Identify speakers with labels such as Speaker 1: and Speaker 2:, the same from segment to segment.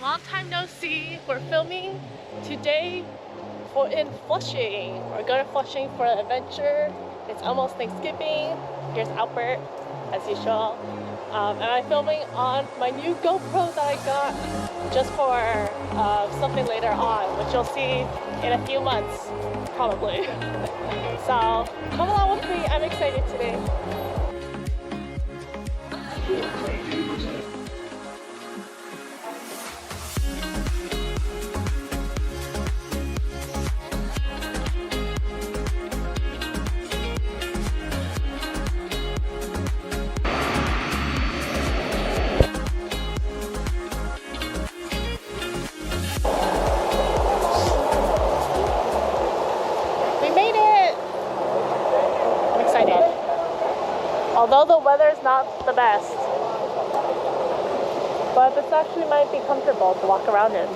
Speaker 1: Long time no see. We're filming today in Flushing. We're going to Flushing for an adventure. It's almost Thanksgiving. Here's Albert, as usual. And I'm filming on my new GoPro that I got just for something later on, which you'll see in a few months, probably. So come along with me. I'm excited today. Although the weather's not the best, but this actually might be comfortable to walk around in.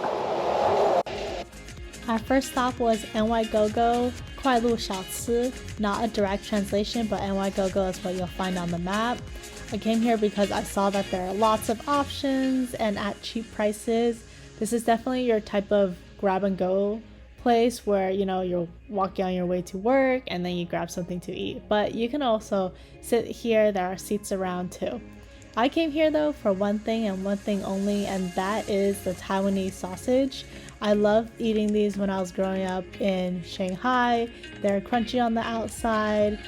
Speaker 1: Our first stop was NY GoGo, 快鹿小吃, not a direct translation, but NY GoGo is what you'll find on the map. I came here because I saw that there are lots of options and at cheap prices. This is definitely your type of grab and go place where, you know, you're walking on your way to work and then you grab something to eat, but you can also sit here. There are seats around too. I came here though for one thing and one thing only, and that is the Taiwanese sausage. I loved eating these when I was growing up in Shanghai. They're crunchy on the outside,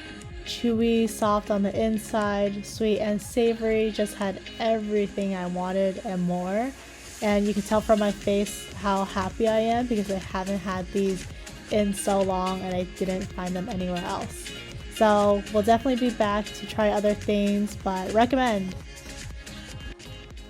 Speaker 1: chewy, soft on the inside, sweet and savory, just had everything I wanted and more. And you can tell from my face how happy I am because I haven't had these in so long and I didn't find them anywhere else. So we'll definitely be back to try other things, but recommend.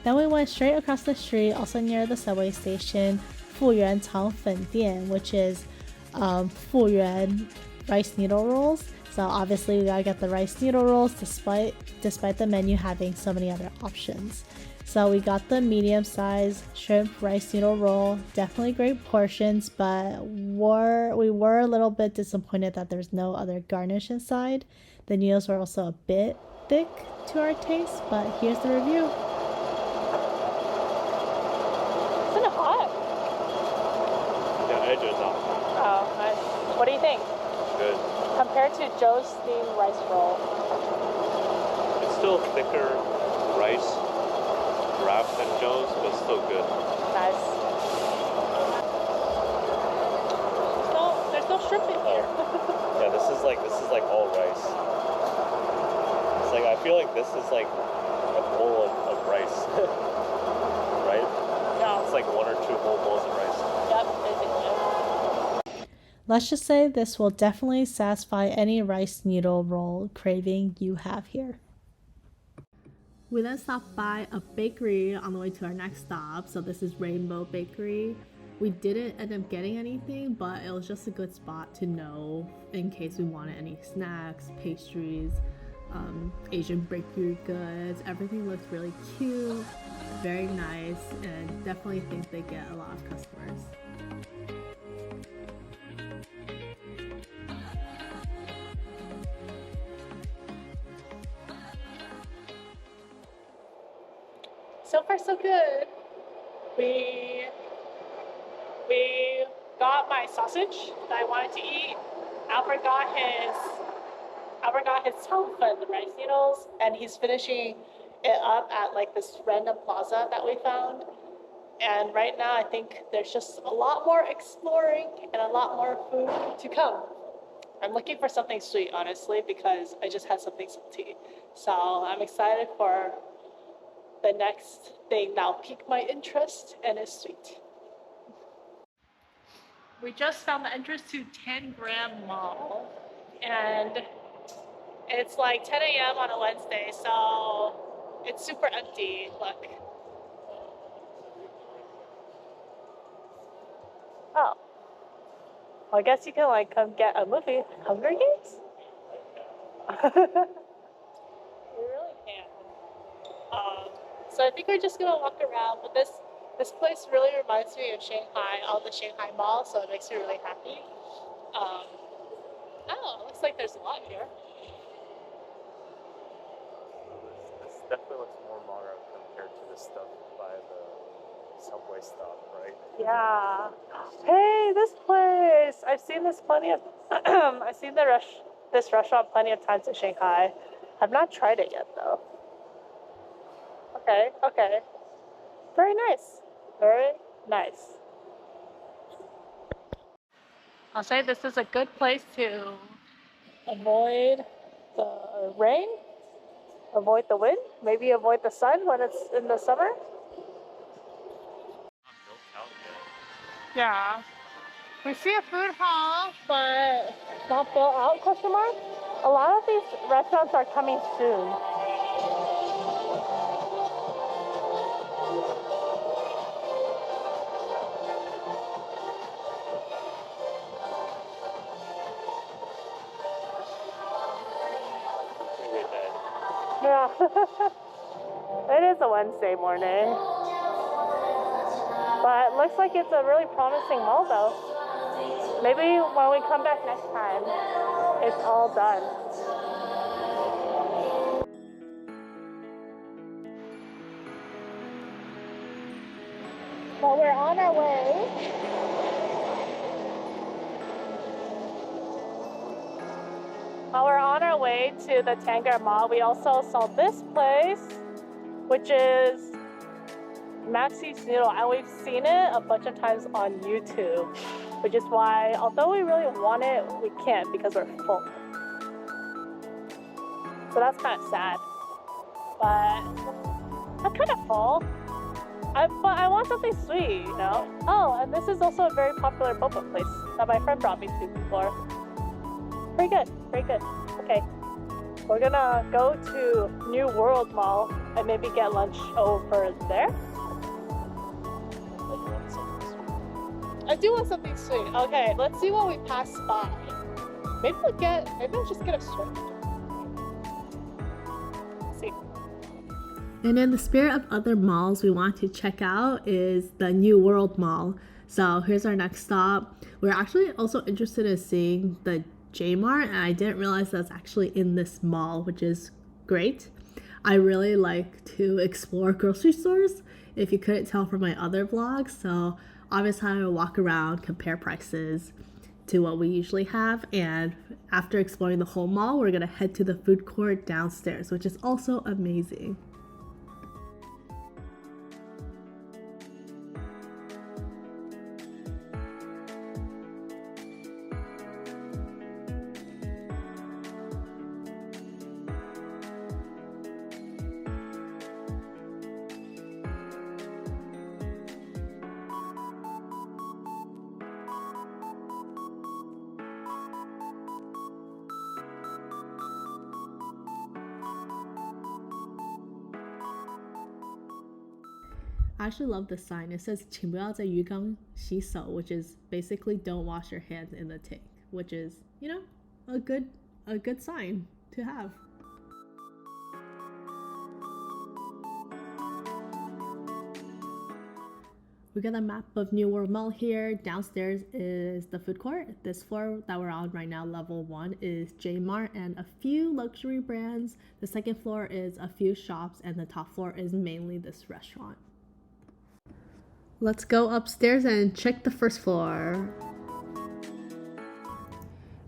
Speaker 1: Then we went straight across the street, also near the subway station, Fuyan肠粉店, which is Fuyuan rice noodle rolls. So obviously we gotta get the rice noodle rolls despite the menu having so many other options. So we got the medium size shrimp rice noodle roll, definitely great portions, but we were a little bit disappointed that there's no other garnish inside. The noodles were also a bit thick to our taste, but here's the review. Isn't it hot?
Speaker 2: The edge is off.
Speaker 1: Oh, nice. What do you think?
Speaker 2: Good.
Speaker 1: Compared to Joe's steamed rice roll.
Speaker 2: It's still thicker rice wrap than Joe's, but still good.
Speaker 1: Nice. There's no shrimp in here.
Speaker 2: Yeah, this is like all rice. It's like I feel like this is like a bowl of rice, right?
Speaker 1: Yeah.
Speaker 2: It's like one or two whole bowls of rice.
Speaker 1: Yep, basically. Let's just say this will definitely satisfy any rice noodle roll craving you have here. We then stopped by a bakery on the way to our next stop. So this is Rainbow Bakery. We didn't end up getting anything, but it was just a good spot to know in case we wanted any snacks, pastries, Asian bakery goods. Everything looks really cute, very nice, and definitely think they get a lot of customers. So far, so good. We got my sausage that I wanted to eat. Albert got his telfun, the rice noodles, and he's finishing it up at like this random plaza that we found. And right now, I think there's just a lot more exploring and a lot more food to come. I'm looking for something sweet, honestly, because I just had something salty. So I'm excited for the next thing that'll pique my interest and is sweet. We just found the entrance to 10 Gram Mall, and it's like 10 a.m. on a Wednesday, so it's super empty. Look. Oh. Well, I guess you can like come get a movie. Hunger Games? You really can. So I think we're just gonna walk around, but this place really reminds me of Shanghai, all the Shanghai malls, so it makes me really happy. Oh, looks like there's a lot here.
Speaker 2: This definitely looks more modern compared to the stuff by the subway stop, right?
Speaker 1: Yeah. Hey, this place. I've seen this plenty of. I've seen this restaurant plenty of times in Shanghai. I've not tried it yet though. Okay. Okay. Very nice. Very nice. I'll say this is a good place to avoid the rain, avoid the wind, maybe avoid the sun when it's in the summer.
Speaker 2: Not built out yet.
Speaker 1: Yeah. We see a food hall, but not built out, question mark? A lot of these restaurants are coming soon. Yeah. It is a Wednesday morning. But it looks like it's a really promising mall though. Maybe when we come back next time, it's all done. Well, we're on our way. While we're on our way to the Tanger Mall, we also saw this place, which is Maxin's Noodle, and we've seen it a bunch of times on YouTube, which is why, although we really want it, we can't because we're full. So that's kind of sad, but I'm kind of full. But I want something sweet, you know? Oh, and this is also a very popular boba place that my friend brought me to before. Very good, very good. Okay, we're gonna go to New World Mall and maybe get lunch over there. I do want something sweet. Okay, let's see what we pass by. Maybe I'll just get a shrimp. Let's see.
Speaker 3: And in the spirit of other malls we want to check out is the New World Mall. So here's our next stop. We're actually also interested in seeing the J-Mart, and I didn't realize that's actually in this mall, which is great. I really like to explore grocery stores, if you couldn't tell from my other vlogs. So obviously I will walk around, compare prices to what we usually have, and after exploring the whole mall, we're gonna head to the food court downstairs, which is also amazing. I actually love this sign. It says 请不要在鱼缸洗手, which is basically don't wash your hands in the tank, which is, you know, a good sign to have. We got a map of New World Mall here. Downstairs is the food court. This floor that we're on right now, level 1, is J-Mart and a few luxury brands. The second floor is a few shops, and the top floor is mainly this restaurant. Let's go upstairs and check the first floor.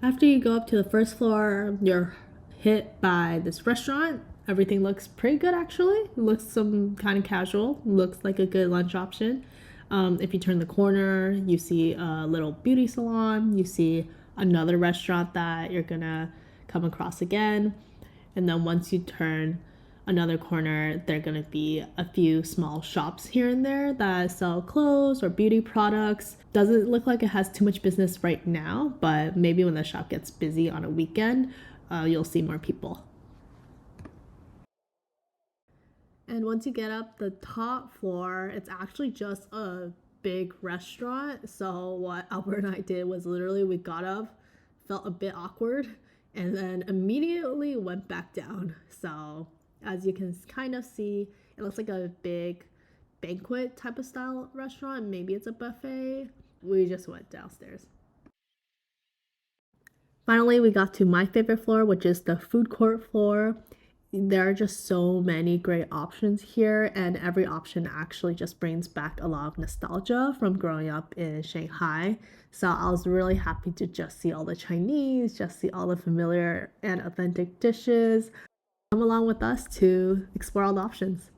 Speaker 3: After you go up to the first floor, you're hit by this restaurant. Everything looks pretty good actually. It looks some kind of casual. Looks like a good lunch option. If you turn the corner, you see a little beauty salon. You see another restaurant that you're gonna come across again. And then once you turn another corner, there are gonna be a few small shops here and there that sell clothes or beauty products. Doesn't look like it has too much business right now, but maybe when the shop gets busy on a weekend, you'll see more people. And once you get up the top floor, it's actually just a big restaurant. So what Albert and I did was literally we got up, felt a bit awkward, and then immediately went back down. So as you can kind of see, it looks like a big banquet type of style restaurant. Maybe it's a buffet. We just went downstairs. Finally, we got to my favorite floor, which is the food court floor. there are just so many great options here, and every option actually just brings back a lot of nostalgia from growing up in Shanghai. So I was really happy to just see all the Chinese, just see all the familiar and authentic dishes. Come along with us to explore all the options.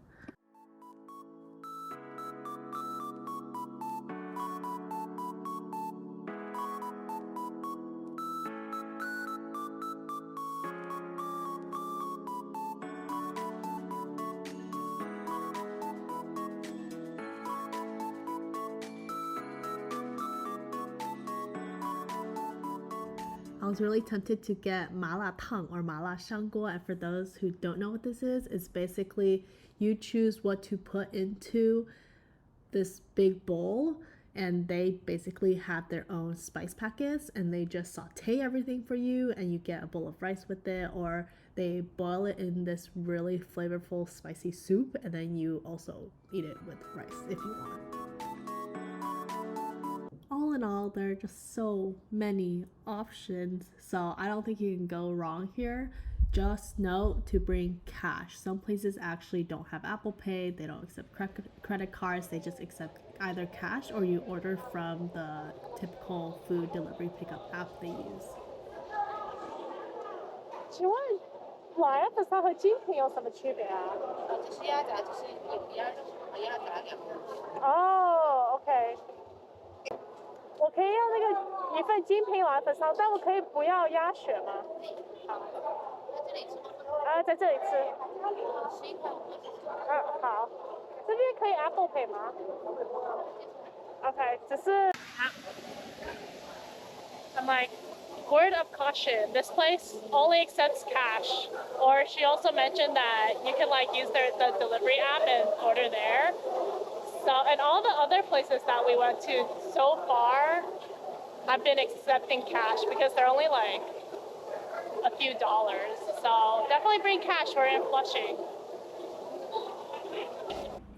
Speaker 3: I was really tempted to get mala tang or mala shangguo, and for those who don't know what this is, it's basically you choose what to put into this big bowl, and they basically have their own spice packets, and they just saute everything for you, and you get a bowl of rice with it, or they boil it in this really flavorful spicy soup, and then you also eat it with rice if you want. All in all, there are just so many options, so I don't think you can go wrong here. Just note to bring cash. Some places actually don't have Apple Pay, they don't accept credit cards, they just accept either cash or you order from the typical food delivery pickup app they use.
Speaker 1: 请问老鸭粉丝汤和精品有什么区别啊？
Speaker 4: 这是鸭杂，这是有鸭肉和鸭杂两个。
Speaker 1: 哦，OK。我可以要那个一份精品老鸭粉丝汤，但我可以不要鸭血吗？好。
Speaker 4: 在这里吃吗？
Speaker 1: 在这里吃。
Speaker 4: 吃一块5毛钱。
Speaker 1: 好。这边可以 Apple Pay 吗 ？OK， 只是。I'm like, word of caution. This place only accepts cash. Or she also mentioned that you can like use the delivery app and order there. So, and all the other places that we went to so far have been accepting cash because they're only like a few dollars. So definitely bring cash. We're in Flushing.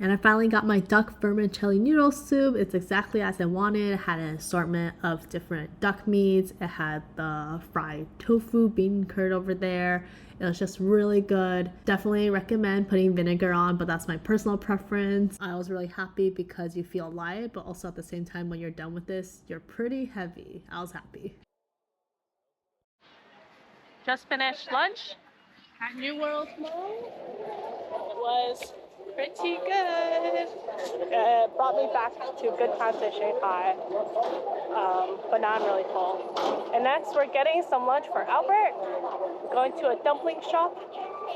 Speaker 3: And I finally got my duck vermicelli noodle soup. It's exactly as I wanted. It had an assortment of different duck meats. It had the fried tofu bean curd over there. It was just really good. Definitely recommend putting vinegar on, but that's my personal preference. I was really happy because you feel light, but also at the same time when you're done with this, you're pretty heavy. I was happy.
Speaker 1: Just finished lunch at New World Mall. It was pretty good. It brought me back to good times in Shanghai, but now I'm really full. And next we're getting some lunch for Albert, going to a dumpling shop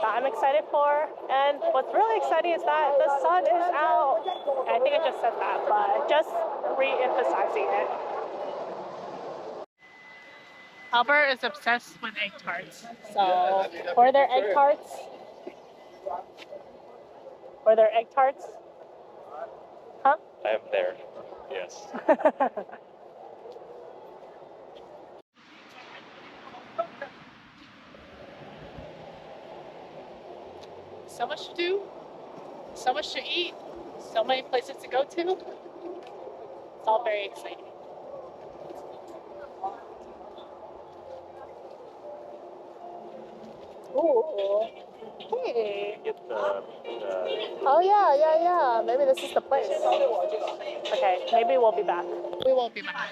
Speaker 1: that I'm excited for. And what's really exciting is that the sun is out. And I think I just said that, but just re-emphasizing it. Albert is obsessed with egg tarts. So for their egg tarts, Or their egg tarts? Huh?
Speaker 2: I am there. Yes.
Speaker 1: So much to do, so much to eat, so many places to go to. It's all very exciting. Ooh. Hey.
Speaker 2: Get the
Speaker 1: Oh yeah. Maybe this is the place. Okay, maybe we'll be back. We won't be back.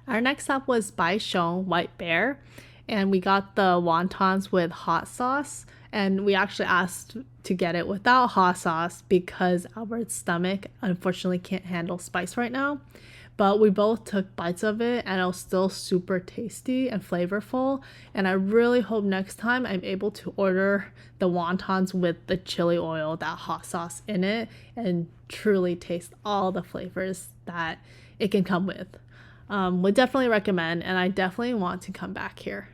Speaker 3: Our next stop was Baisheng White Bear, and we got the wontons with hot sauce, and we actually asked to get it without hot sauce because Albert's stomach unfortunately can't handle spice right now. But we both took bites of it and it was still super tasty and flavorful, and I really hope next time I'm able to order the wontons with the chili oil, that hot sauce in it, and truly taste all the flavors that it can come with. Would definitely recommend, and I definitely want to come back here.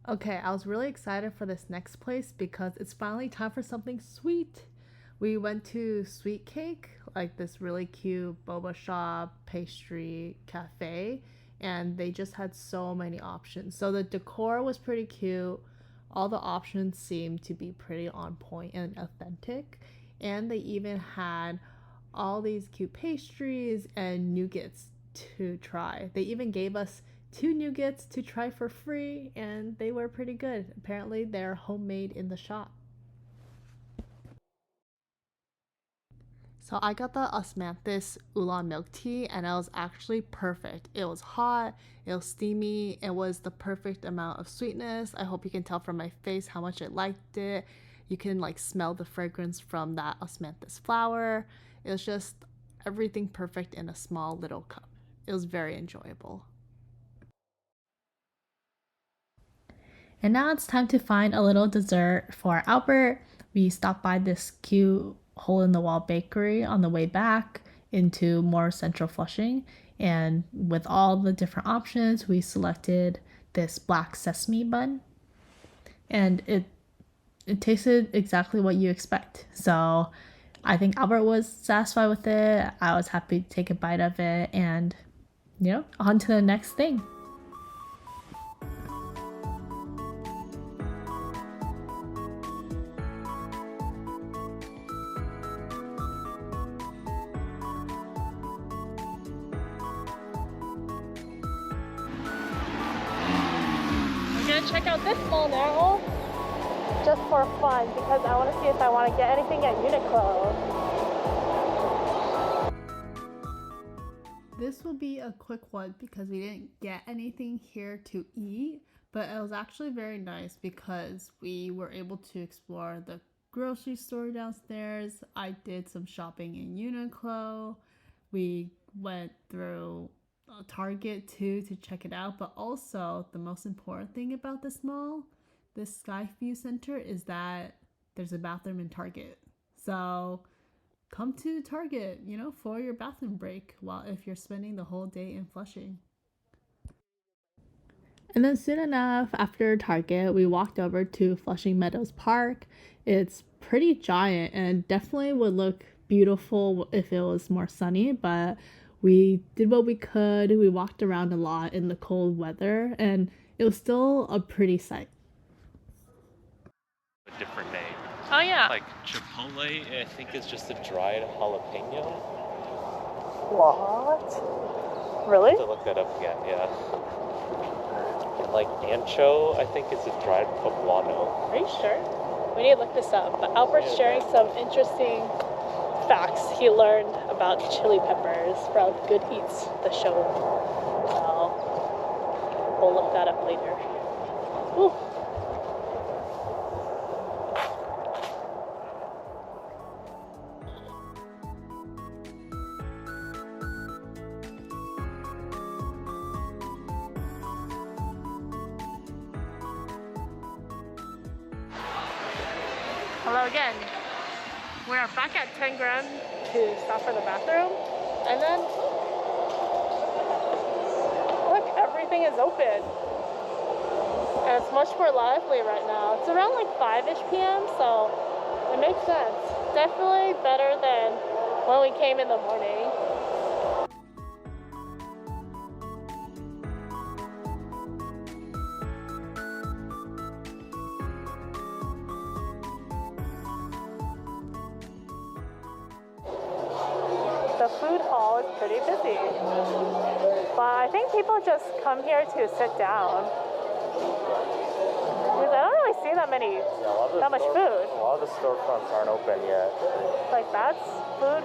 Speaker 3: Okay, I was really excited for this next place because it's finally time for something sweet. We went to Sweet Cake, like this really cute boba shop, pastry, cafe, and they just had so many options. So the decor was pretty cute. All the options seemed to be pretty on point and authentic, and they even had all these cute pastries and nougats to try. They even gave us 2 nougats to try for free, and they were pretty good. Apparently, they're homemade in the shop. So I got the osmanthus oolong milk tea, and it was actually perfect. It was hot, it was steamy, it was the perfect amount of sweetness. I hope you can tell from my face how much I liked it. You can like smell the fragrance from that osmanthus flower. It was just everything perfect in a small little cup. It was very enjoyable.
Speaker 1: And now it's time to find a little dessert for Albert. We stopped by this cute hole-in-the-wall bakery on the way back into more central Flushing, and with all the different options we selected this black sesame bun, and it tasted exactly what you expect. So I think Albert was satisfied with it. I was happy to take a bite of it, and on to the next thing. Check out this mall now, just for fun, because I want to see if I want to get anything at Uniqlo.
Speaker 3: This will be a quick one because we didn't get anything here to eat, but it was actually very nice because we were able to explore the grocery store downstairs. I did some shopping in Uniqlo. We went through Target too to check it out, but also the most important thing about this mall, this Skyview Center, is that there's a bathroom in Target. So come to Target, for your bathroom break if you're spending the whole day in Flushing. And then soon enough, after Target, we walked over to Flushing Meadows Park. It's pretty giant and definitely would look beautiful if it was more sunny, but we did what we could. We walked around a lot in the cold weather, and it was still a pretty sight.
Speaker 2: A different name.
Speaker 1: Oh yeah.
Speaker 2: Like Chipotle, I think is just a dried jalapeno.
Speaker 1: What? Really?
Speaker 2: I have to look that up again, yeah. And like ancho, I think is a dried poblano.
Speaker 1: Are you sure? We need to look this up. But Albert's sharing some interesting facts he learned about chili peppers from Good Eats, the show. So we'll look that up later. Ooh. Hello again. We are back at 10 Grand to stop for the bathroom, and then look, everything is open, and it's much more lively right now. It's around like 5-ish p.m., so it makes sense. Definitely better than when we came in the morning. The food hall is pretty busy, but I think people just come here to sit down because I don't really see that much food.
Speaker 2: A lot of the storefronts aren't open yet.
Speaker 1: Like that's food ?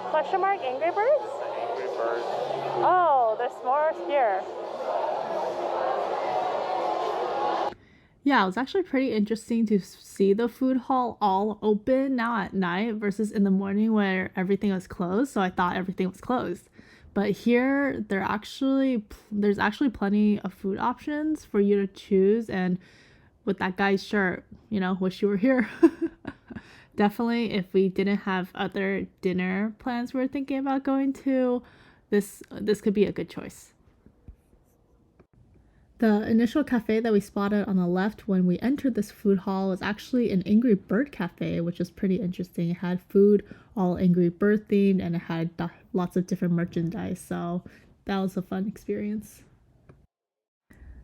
Speaker 1: Angry Birds?
Speaker 2: Angry Birds.
Speaker 1: Oh, there's more here.
Speaker 3: Yeah, it was actually pretty interesting to see the food hall all open now at night versus in the morning where everything was closed. So I thought everything was closed. But here, there's actually plenty of food options for you to choose. And with that guy's shirt, wish you were here. Definitely, if we didn't have other dinner plans we were thinking about going to, this could be a good choice. The initial cafe that we spotted on the left when we entered this food hall was actually an Angry Bird cafe, which was pretty interesting. It had food all Angry Bird themed, and it had lots of different merchandise, so that was a fun experience.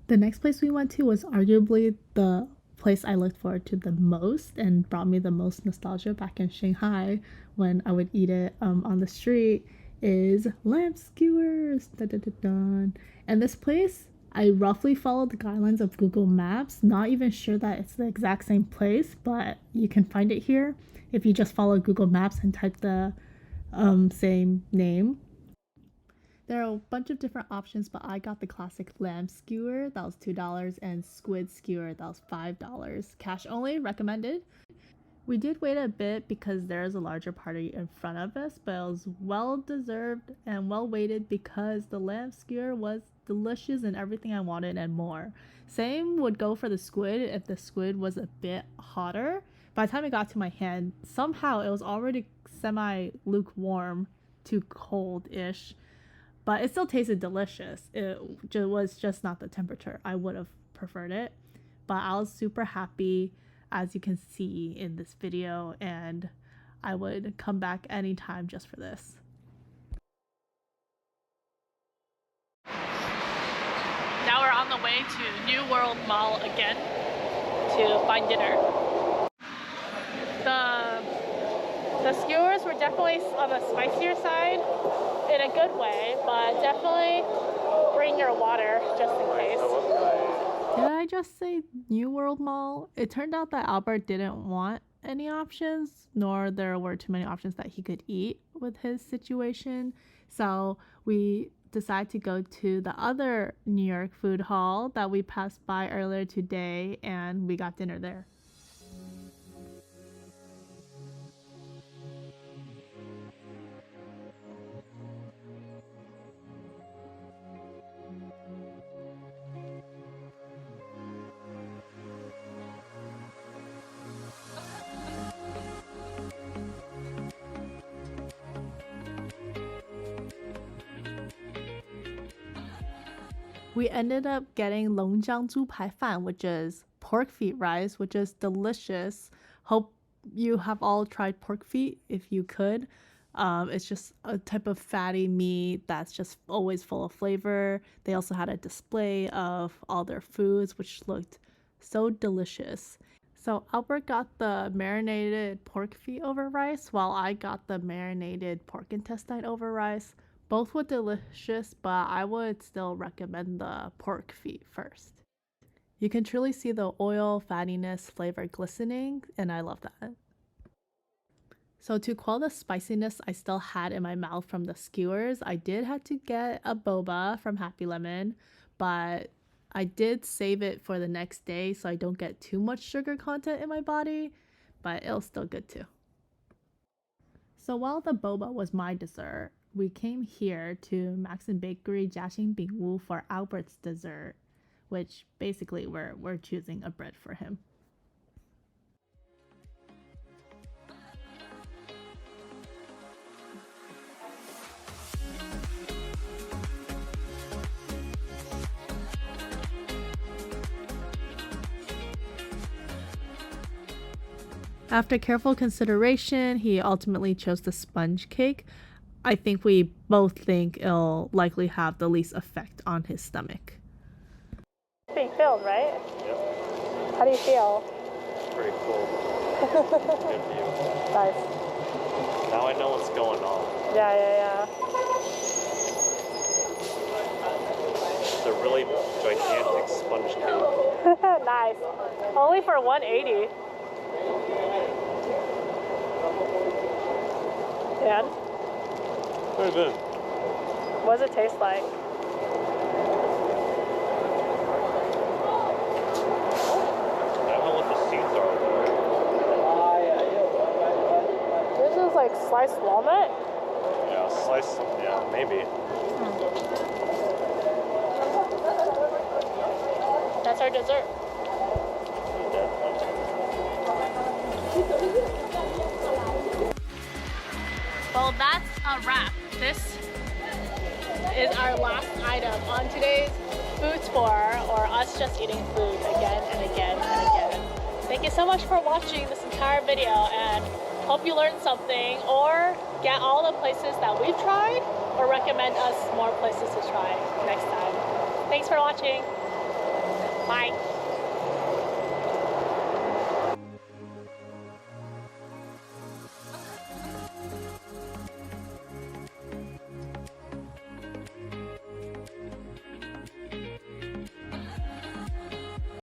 Speaker 3: The next place we went to was arguably the place I looked forward to the most and brought me the most nostalgia back in Shanghai when I would eat it on the street. is lamb skewers. Dun, dun, dun, dun. And this place, I roughly followed the guidelines of Google Maps. Not even sure that it's the exact same place, but you can find it here if you just follow Google Maps and type the same name. There are a bunch of different options, but I got the classic lamb skewer. That was $2, and squid skewer. That was $5. Cash only, recommended. We did wait a bit because there's a larger party in front of us, but it was well deserved and well waited because the lamb skewer was delicious and everything I wanted and more. Same would go for the squid if the squid was a bit hotter. By the time it got to my hand, somehow it was already semi-lukewarm to cold-ish, but it still tasted delicious. It was just not the temperature. I would have preferred it, but I was super happy, as you can see in this video, and I would come back anytime just for this. Now we're on the way to New World Mall again to find dinner. The skewers were definitely on the spicier side in a good way, but definitely bring your water just in case. Did I just say New World Mall? It turned out that Albert didn't want any options, nor there were too many options that he could eat with his situation. So we decided to go to the other New York food hall that we passed by earlier today, and we got dinner there. We ended up getting Longjiang猪脚饭, which is pork feet rice, which is delicious. Hope you have all tried pork feet if you could. It's just a type of fatty meat that's just always full of flavor. They also had a display of all their foods, which looked so delicious. So Albert got the marinated pork feet over rice, while I got the marinated pork intestine over rice. Both were delicious, but I would still recommend the pork feet first. You can truly see the oil, fattiness, flavor glistening, and I love that. So to quell the spiciness I still had in my mouth from the skewers, I did have to get a boba from Happy Lemon, but I did save it for the next day so I don't get too much sugar content in my body, but it was still good too. So while the boba was my dessert, we came here to Maxin Bakery夹心饼屋for Albert's dessert, which basically we're choosing a bread for him. After careful consideration, he ultimately chose the sponge cake. I think we both think it'll likely have the least effect on his stomach.
Speaker 1: Being filmed, right?
Speaker 2: Yep.
Speaker 1: How do you feel?
Speaker 2: Pretty cool. Good view.
Speaker 1: Nice.
Speaker 2: Now I know what's going on.
Speaker 1: Yeah.
Speaker 2: It's a really gigantic sponge cake.
Speaker 1: Nice. Only for $180. And?
Speaker 2: Very good.
Speaker 1: What does it taste like?
Speaker 2: I don't know what the seeds are.
Speaker 1: This is like sliced walnut?
Speaker 2: Yeah, slice. Yeah, maybe.
Speaker 1: That's our dessert. Well, that's a wrap. This is our last item on today's food tour, or us just eating food again and again and again. Thank you so much for watching this entire video, and hope you learned something or get all the places that we've tried or recommend us more places to try next time. Thanks for watching. Bye.